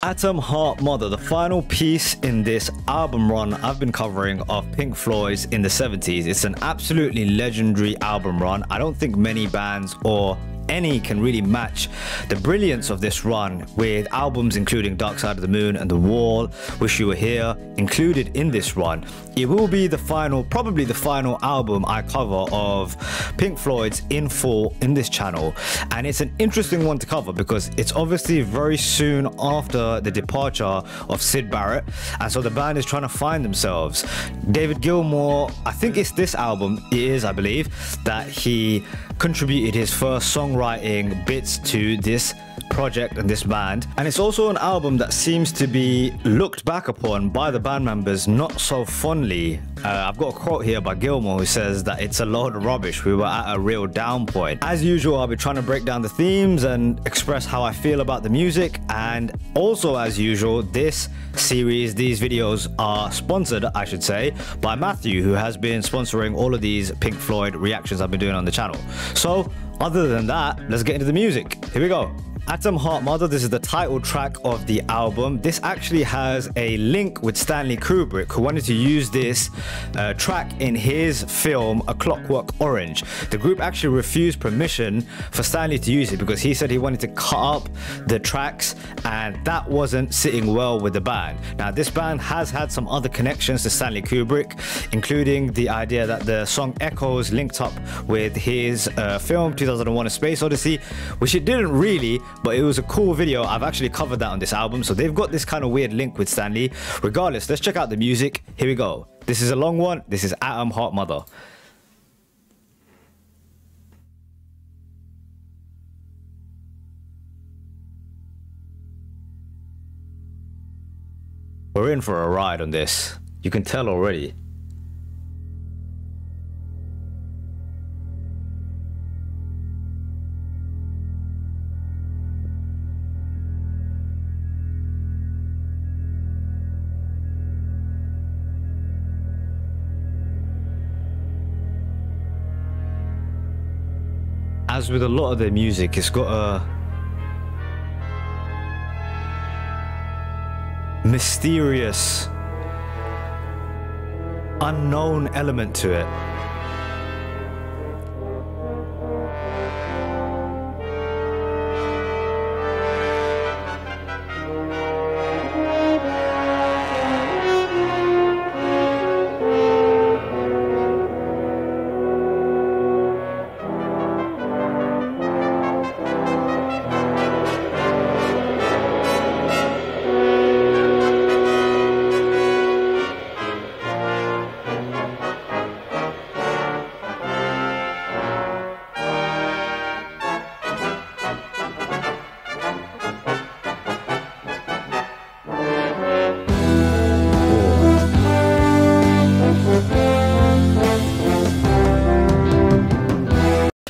Atom Heart Mother, the final piece in this album run I've been covering of Pink Floyd's in the 70s. It's an absolutely legendary album run. I don't think many bands or any can really match the brilliance of this run, with albums including Dark Side of the Moon and The Wall, Wish You Were Here included in this run. It will be the final, probably the final album I cover of Pink Floyd's in full in this channel, and it's an interesting one to cover because it's obviously very soon after the departure of Syd Barrett, and so the band is trying to find themselves. David Gilmour, I think it's this album, it is I believe, that he contributed his first songwriting bits to this project and this band, and it's also an album that seems to be looked back upon by the band members not so fondly. I've got a quote here by Gilmour who says that it's a load of rubbish, we were at a real down point. As usual, I'll be trying to break down the themes and express how I feel about the music, and also as usual, this series, these videos are sponsored, I should say, by Matthew, who has been sponsoring all of these Pink Floyd reactions I've been doing on the channel. So other than that, let's get into the music. Here we go. Atom Heart Mother, this is the title track of the album. This actually has a link with Stanley Kubrick, who wanted to use this track in his film A Clockwork Orange. The group actually refused permission for Stanley to use it because he said he wanted to cut up the tracks, and that wasn't sitting well with the band. Now, this band has had some other connections to Stanley Kubrick, including the idea that the song Echoes linked up with his film 2001: A Space Odyssey, which it didn't really, but it was a cool video. I've actually covered that on this album, so they've got this kind of weird link with Stanley. Regardless, let's check out the music. Here we go. This is a long one. This is Atom Heart Mother. We're in for a ride on this. You can tell already. As with a lot of their music, it's got a mysterious, unknown element to it.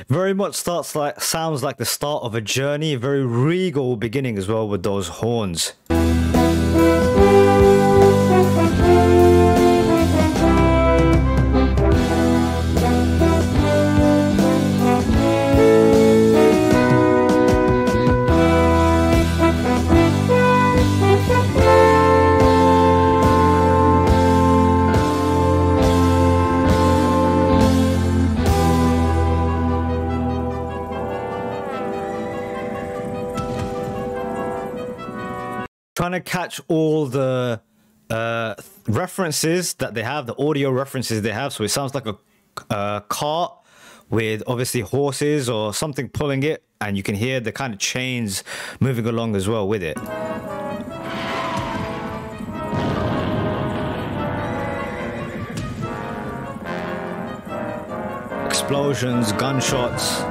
Very much sounds like the start of a journey, a very regal beginning as well with those horns. Trying to catch all the references that they have, the audio references they have. So it sounds like a cart with obviously horses or something pulling it, and you can hear the kind of chains moving along as well with it. Explosions, gunshots.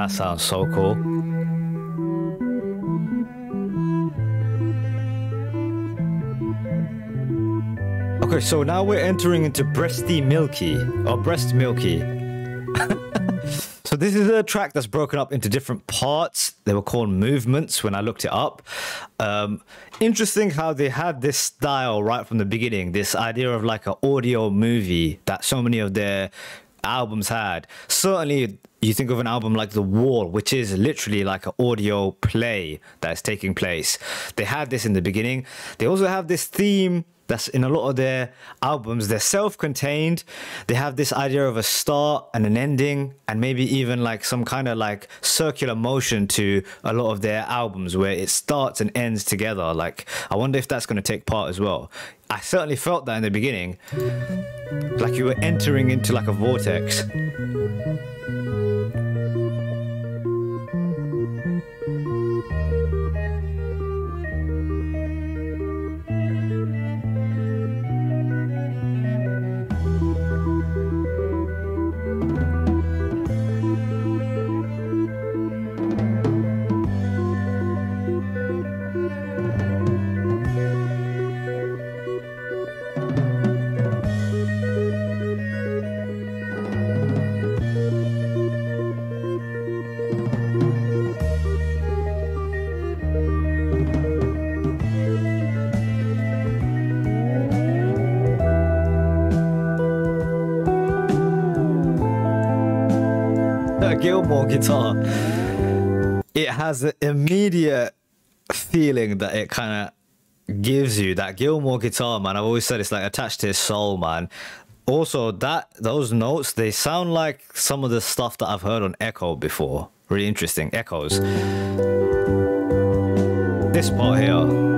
That sounds so cool. Okay, so now we're entering into Breasty Milky, or Breast Milky. So this is a track that's broken up into different parts. They were called movements when I looked it up. Interesting how they had this style right from the beginning, this idea of like an audio movie that so many of their albums had. Certainly you think of an album like The Wall, which is literally like an audio play that's taking place. They had this in the beginning. They also have this theme that's in a lot of their albums. They're self-contained. They have this idea of a start and an ending, and maybe even like some kind of like circular motion to a lot of their albums where it starts and ends together. Like, I wonder if that's going to take part as well. I certainly felt that in the beginning, like you were entering into like a vortex. Gilmore guitar, it has an immediate feeling that it kind of gives you. That Gilmore guitar, man, I've always said it's like attached to his soul, man. Also, those notes, they sound like some of the stuff that I've heard on Echo before. Really interesting. Echoes. This part here.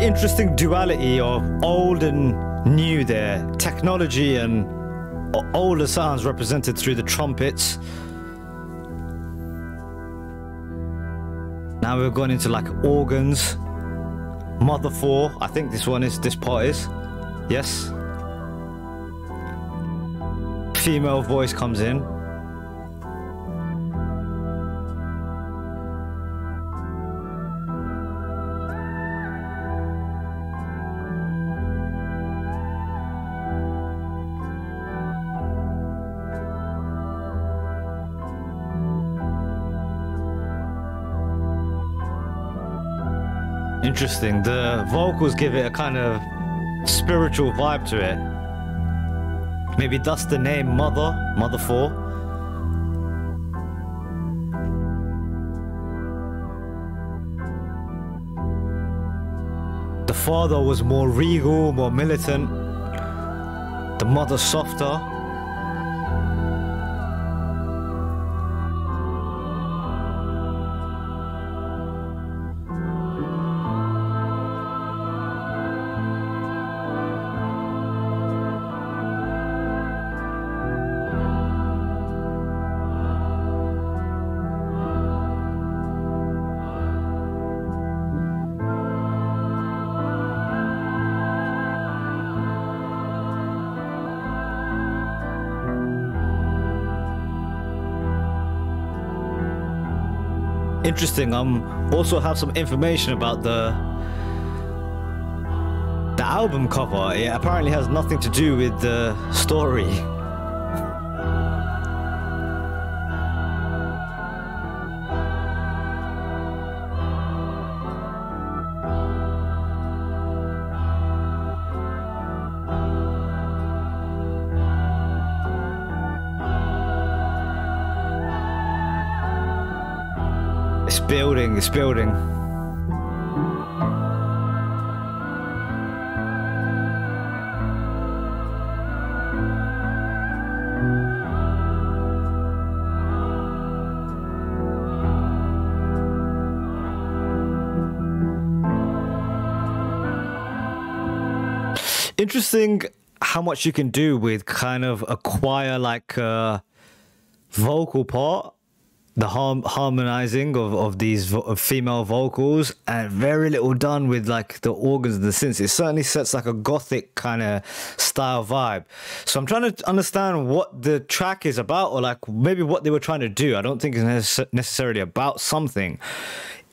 Interesting duality of old and new there. Technology and older sounds represented through the trumpets. Now we've gone into like organs. Mother 4, I think this part is. Yes. Female voice comes in. Interesting. The vocals give it a kind of spiritual vibe to it. Maybe thus the name Mother 4. The father was more regal, more militant. The mother softer. Interesting. Also have some information about the album cover. It apparently has nothing to do with the story. It's building, it's building. Interesting how much you can do with kind of a choir like vocal part, the harmonizing of these female vocals, and very little done with like the organs and the synths. It certainly sets like a gothic kind of style vibe. So I'm trying to understand what the track is about, or like maybe what they were trying to do. I don't think it's necessarily about something.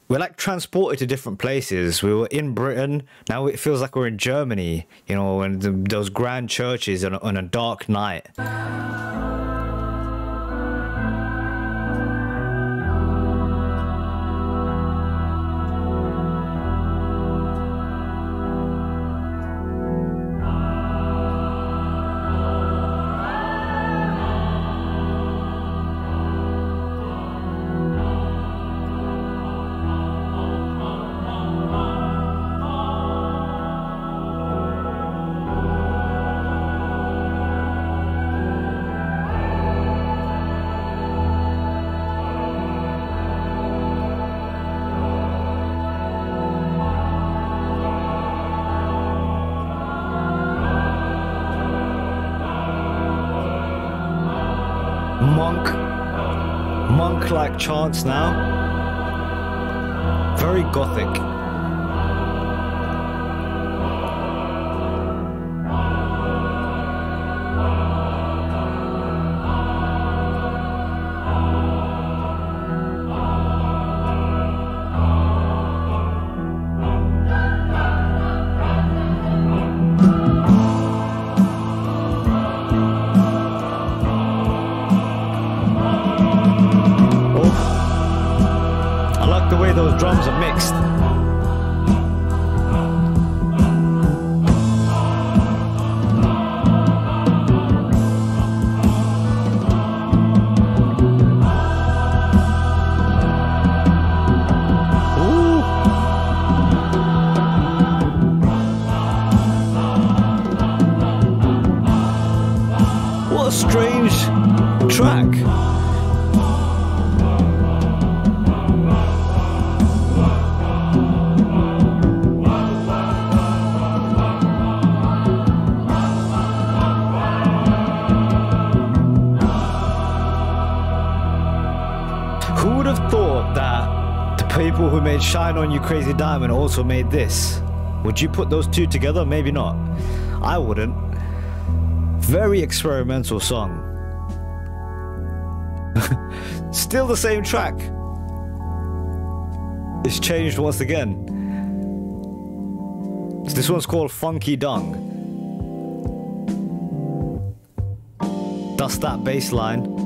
We're like transported to different places. We were in Britain, now it feels like we're in Germany, you know, and those grand churches on a dark night. Monk-like chants now. Very gothic. Those drums are mixed. Ooh. What a strange track. Who would have thought that the people who made Shine On You Crazy Diamond also made this? Would you put those two together? Maybe not. I wouldn't. Very experimental song. Still the same track. It's changed once again. So this one's called Funky Dung. That's that bass line.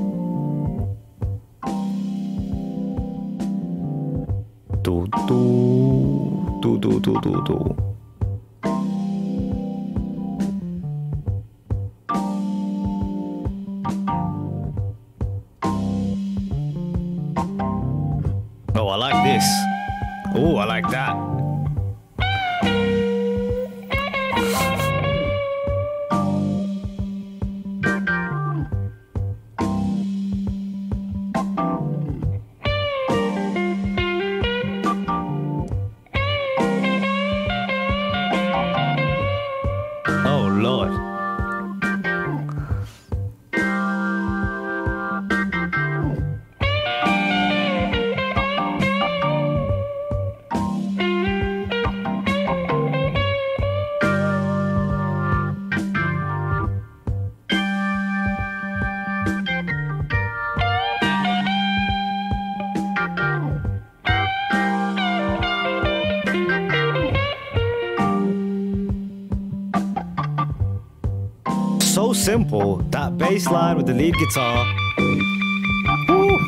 Do do do do do do do. Oh, I like this. Oh, I like that. Oh, Lord. simple. That bass line with the lead guitar. Woo.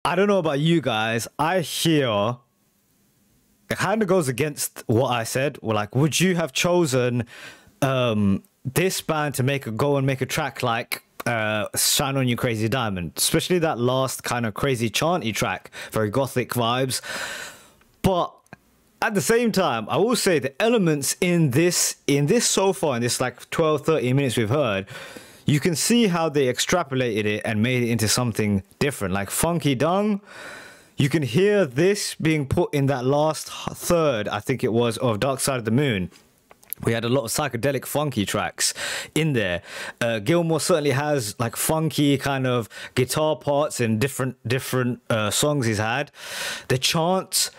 I don't know about you guys. I hear it kind of goes against what I said. Well, like, would you have chosen this band to go and make a track like Shine On You Crazy Diamond? Especially that last kind of crazy chanty track, very gothic vibes. But at the same time, I will say the elements in this so far, in this like 12, 13 minutes we've heard, you can see how they extrapolated it and made it into something different, like Funky Dung. You can hear this being put in that last third, I think it was, of Dark Side of the Moon. We had a lot of psychedelic funky tracks in there. Gilmour certainly has like funky kind of guitar parts in different songs he's had. The chants,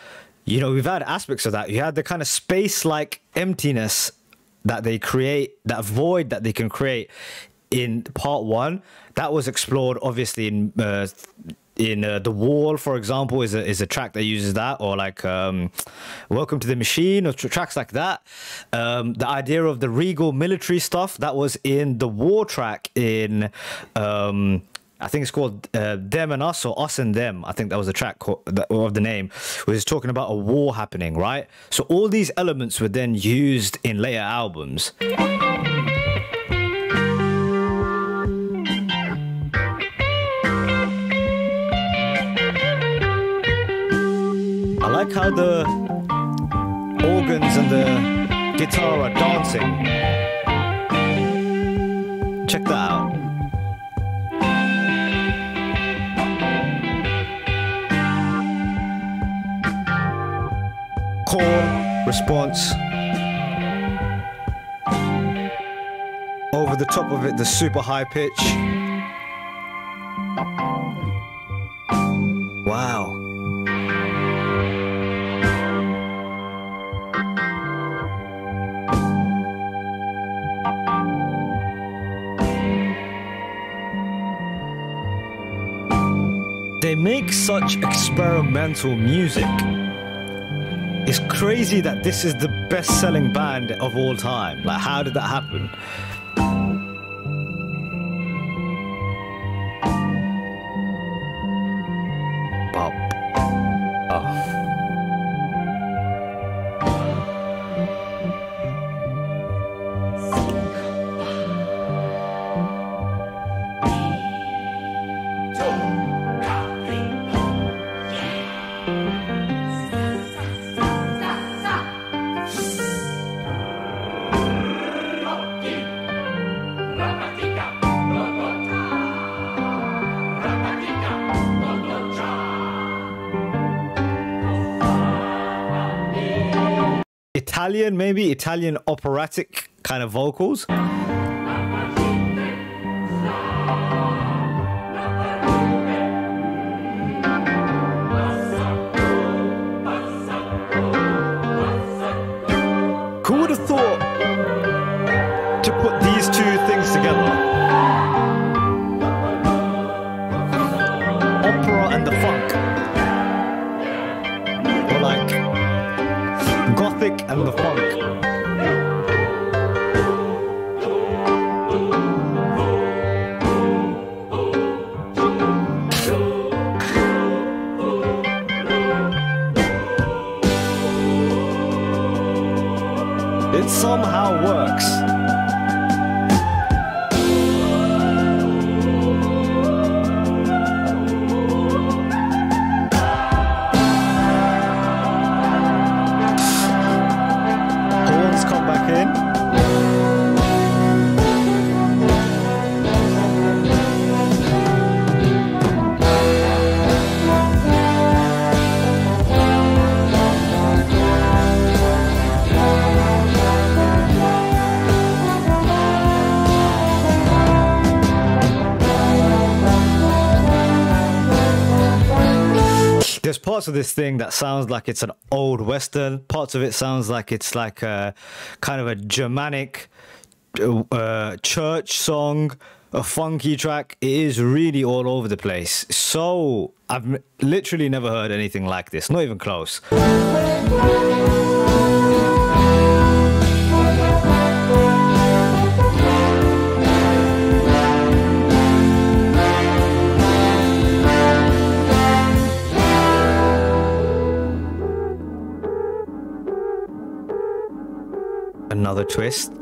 you know, we've had aspects of that. You had the kind of space-like emptiness that they create, that void that they can create in part one. That was explored obviously in The Wall, for example, is a track that uses that, or like Welcome to the Machine, or tracks like that. The idea of the regal military stuff, that was in the War track in I think it's called Them and Us, or Us and Them. I think that was the track of the name, which is talking about a war happening, right? So all these elements were then used in later albums. I like how the organs and the guitar are dancing. Check that out. Call, response. Over the top of it, the super high pitch. Wow. They make such experimental music. It's crazy that this is the best-selling band of all time. Like, how did that happen? Pop. Oh. Italian, maybe Italian operatic kind of vocals. Who would have thought to put these two things together? Opera and the funk. Or like Gothic and the funk. It somehow works. Horns come back in. parts of this thing that sounds like it's an old Western. Parts of it sounds like it's like a kind of a Germanic church song, a funky track. It is really all over the place. So I've literally never heard anything like this, not even close. Another twist.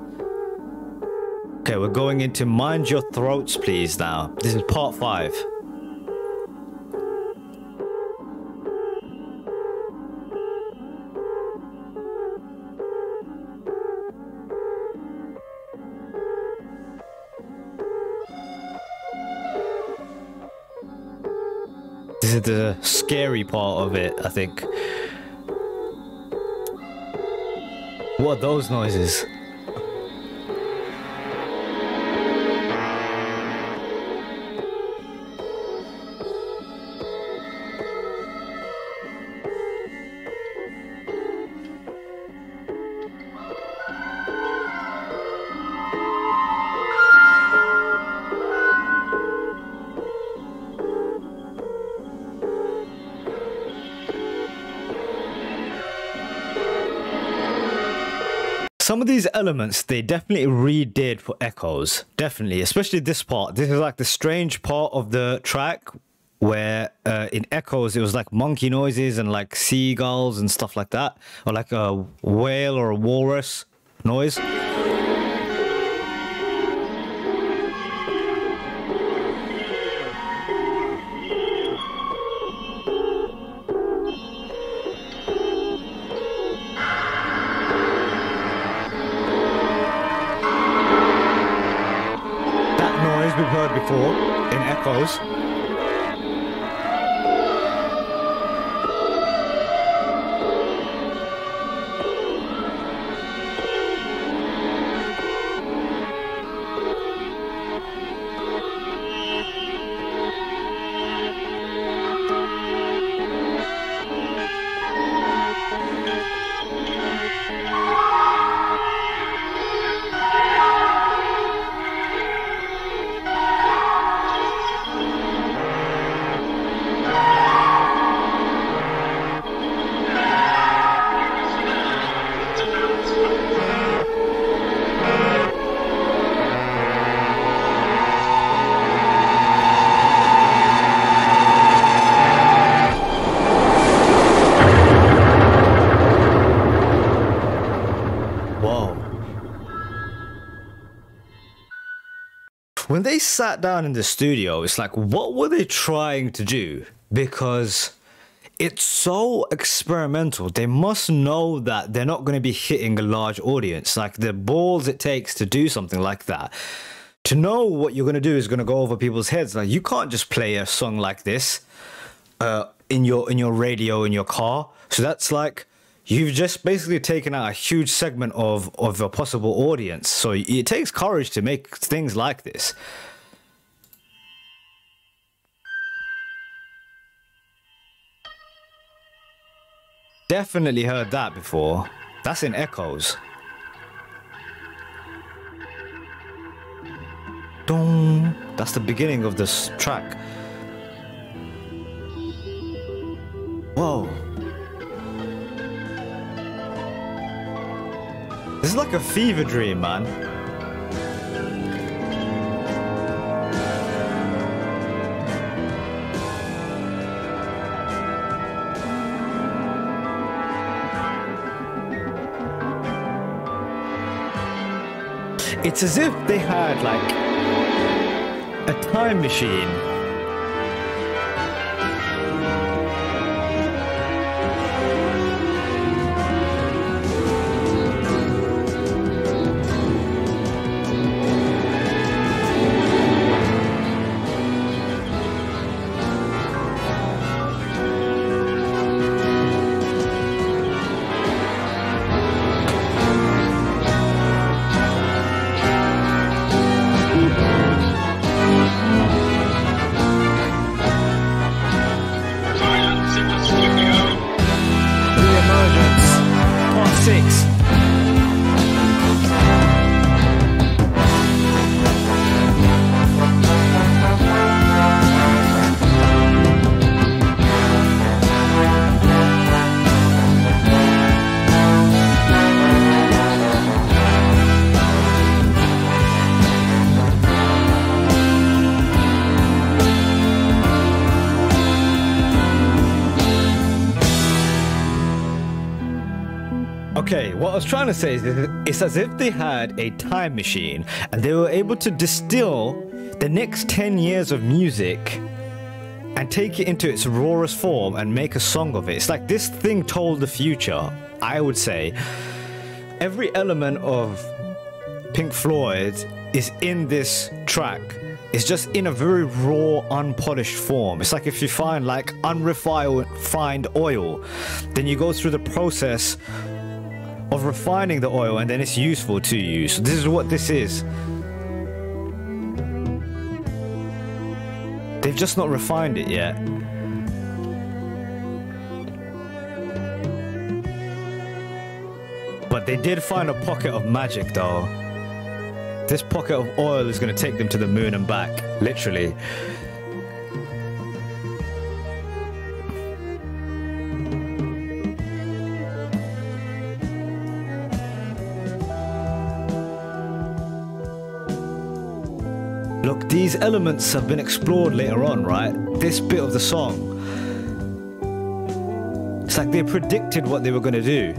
Okay, we're going into Mind Your Throats Please now. This is part 5. This is the scary part of it, I think. What are those noises? Some of these elements, they definitely redid for Echoes. Definitely, especially this part. This is like the strange part of the track where in Echoes, it was like monkey noises and like seagulls and stuff like that. Or like a whale or a walrus noise. We've heard before in Echoes. When they sat down in the studio, it's like, what were they trying to do? Because it's so experimental. They must know that they're not going to be hitting a large audience. Like the balls it takes to do something like that. To know what you're going to do is going to go over people's heads. Like you can't just play a song like this in your radio in your car. So that's like, you've just basically taken out a huge segment of a possible audience. So it takes courage to make things like this. Definitely heard that before. That's in Echoes. Dong. That's the beginning of this track. Whoa. This is like a fever dream, man. It's as if they had like a time machine. what I was trying to say is it's as if they had a time machine and they were able to distill the next 10 years of music and take it into its rawest form and make a song of it. It's like this thing told the future, I would say. Every element of Pink Floyd is in this track. It's just in a very raw, unpolished form. It's like if you find like unrefined oil, then you go through the process of refining the oil and then it's useful to you. So this is what this is. They've just not refined it yet. But they did find a pocket of magic though. This pocket of oil is going to take them to the moon and back, literally. Look, these elements have been explored later on, right? This bit of the song. It's like they predicted what they were going to do.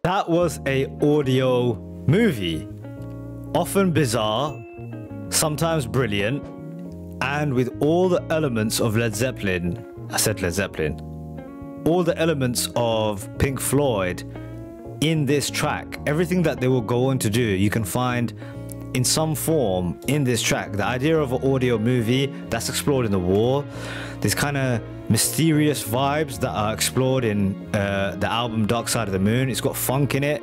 That was a audio movie, often bizarre, sometimes brilliant, and with all the elements of Led Zeppelin. I said Led Zeppelin. All the elements of Pink Floyd in this track. Everything that they will go on to do, you can find in some form in this track. The idea of an audio movie that's explored in The Wall. There's kind of mysterious vibes that are explored in the album Dark Side of the Moon. It's got funk in it,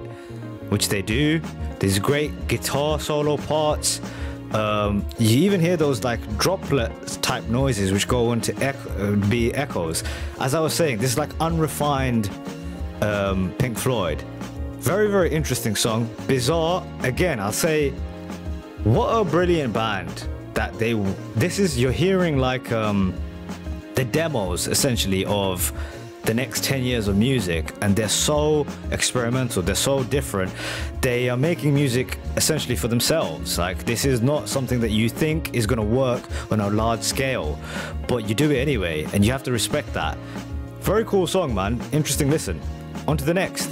which they do. There's great guitar solo parts. You even hear those like droplet type noises which go on to be echoes. As I was saying, this is like unrefined Pink Floyd. Very, very interesting song. Bizarre. Again, I'll say, what a brilliant band that this is, you're hearing like the demos essentially of the next 10 years of music, and they're so experimental, they're so different. They are making music essentially for themselves. Like, this is not something that you think is going to work on a large scale, but you do it anyway, and you have to respect that. Very cool song, man. Interesting listen. On to the next.